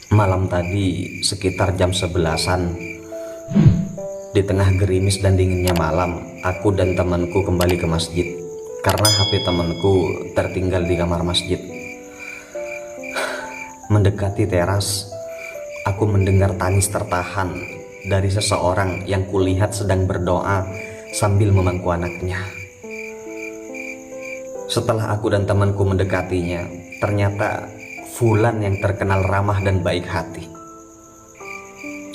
Malam tadi sekitar jam 11-an, di tengah gerimis dan dinginnya malam, aku dan temanku kembali ke masjid karena HP temanku tertinggal di kamar masjid. Mendekati teras, aku mendengar tangis tertahan dari seseorang yang kulihat sedang berdoa sambil memangku anaknya. Setelah aku dan temanku mendekatinya, ternyata Fulan yang terkenal ramah dan baik hati,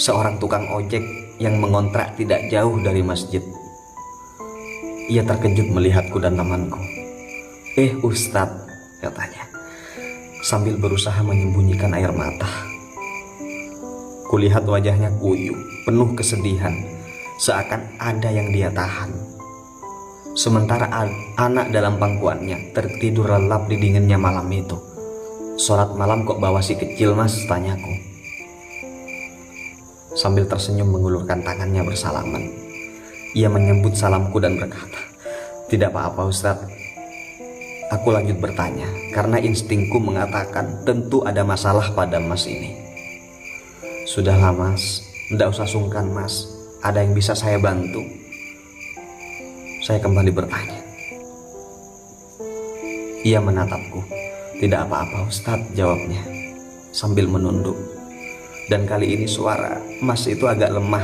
seorang tukang ojek yang mengontrak tidak jauh dari masjid. Ia terkejut melihatku dan temanku. Ustadz," katanya, sambil berusaha menyembunyikan air mata. Kulihat wajahnya kuyup, penuh kesedihan, seakan ada yang dia tahan. Sementara anak dalam pangkuannya tertidur lelap di dinginnya malam itu. "Sholat malam kok bawa si kecil, Mas?" tanyaku. Sambil tersenyum mengulurkan tangannya bersalaman, ia menyambut salamku dan berkata, "Tidak apa-apa, Ustadz." Aku lanjut bertanya, karena instingku mengatakan tentu ada masalah pada Mas ini. "Sudahlah, Mas, tidak usah sungkan, Mas. Ada yang bisa saya bantu?" Saya kembali bertanya. Ia menatapku. "Tidak apa-apa, Ustadz," jawabnya sambil menunduk. Dan kali ini suara Mas itu agak lemah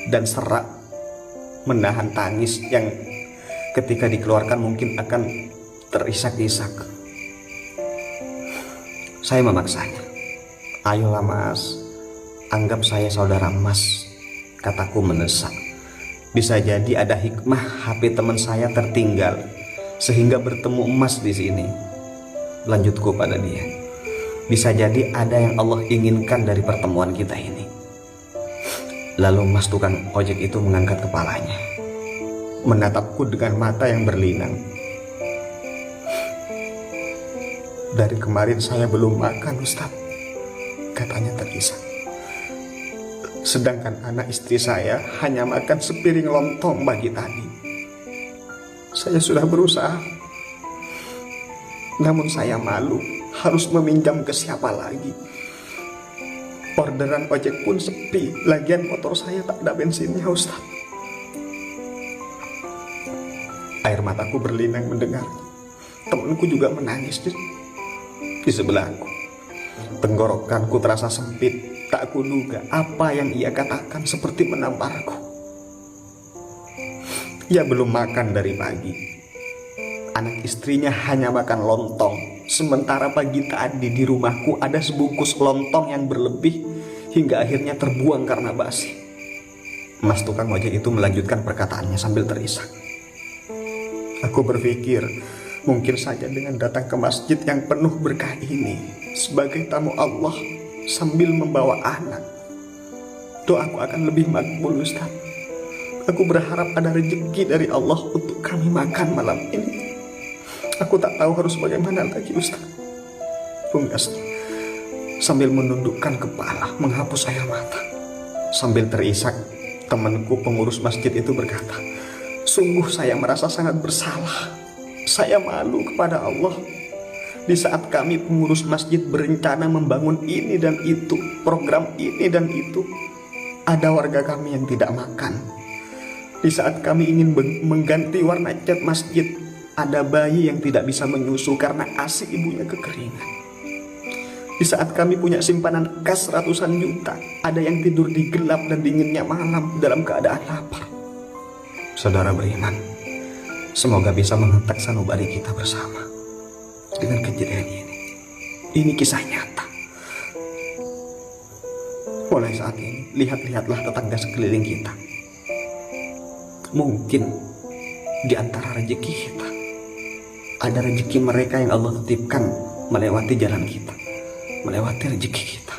dan serak, menahan tangis yang ketika dikeluarkan mungkin akan terisak-isak. Saya memaksanya. "Ayolah, Mas, anggap saya saudara Mas," kataku mendesak. "Bisa jadi ada hikmah HP teman saya tertinggal sehingga bertemu Mas di sini." Lanjutku pada dia. "Bisa jadi ada yang Allah inginkan dari pertemuan kita ini." Lalu Mas tukang ojek itu mengangkat kepalanya, menatapku dengan mata yang berlinang. "Dari kemarin saya belum makan, Ustadz," katanya terisak. "Sedangkan anak istri saya hanya makan sepiring lontong pagi tadi. Saya sudah berusaha, namun saya malu harus meminjam ke siapa lagi. Orderan ojek pun sepi, lagian motor saya tak ada bensinnya, Ustaz." Air mataku berlinang mendengar. Temanku juga menangis di sebelahku. Tenggorokanku terasa sempit, tak kuduga apa yang ia katakan seperti menamparku. Ia belum makan dari pagi. Anak istrinya hanya makan lontong, sementara pagi tadi di rumahku ada sebungkus lontong yang berlebih hingga akhirnya terbuang karena basi. Mas tukang ojek itu melanjutkan perkataannya sambil terisak. Aku berpikir mungkin saja dengan datang ke masjid yang penuh berkah ini sebagai tamu Allah sambil membawa anak, doaku akan lebih makbul, Ustaz. Aku berharap ada rezeki dari Allah untuk kami makan malam ini. Aku tak tahu harus bagaimana lagi, Ustaz. Pungkas sambil menundukkan kepala, menghapus air mata. Sambil terisak, temanku pengurus masjid itu berkata, "Sungguh saya merasa sangat bersalah. Saya malu kepada Allah. Di saat kami pengurus masjid berencana membangun ini dan itu, program ini dan itu, ada warga kami yang tidak makan. Di saat kami ingin mengganti warna cat masjid, ada bayi yang tidak bisa menyusu karena ASI ibunya kekeringan. Di saat kami punya simpanan kas ratusan juta, ada yang tidur di gelap dan dinginnya malam dalam keadaan lapar." Saudara beriman, semoga bisa menghentak sanubari kita bersama dengan kejadian ini. Ini kisah nyata. Mulai saat ini, lihat-lihatlah tetangga sekeliling kita. Mungkin di antara rezeki kita ada rezeki mereka yang Allah titipkan melewati jalan kita, melewati rezeki kita.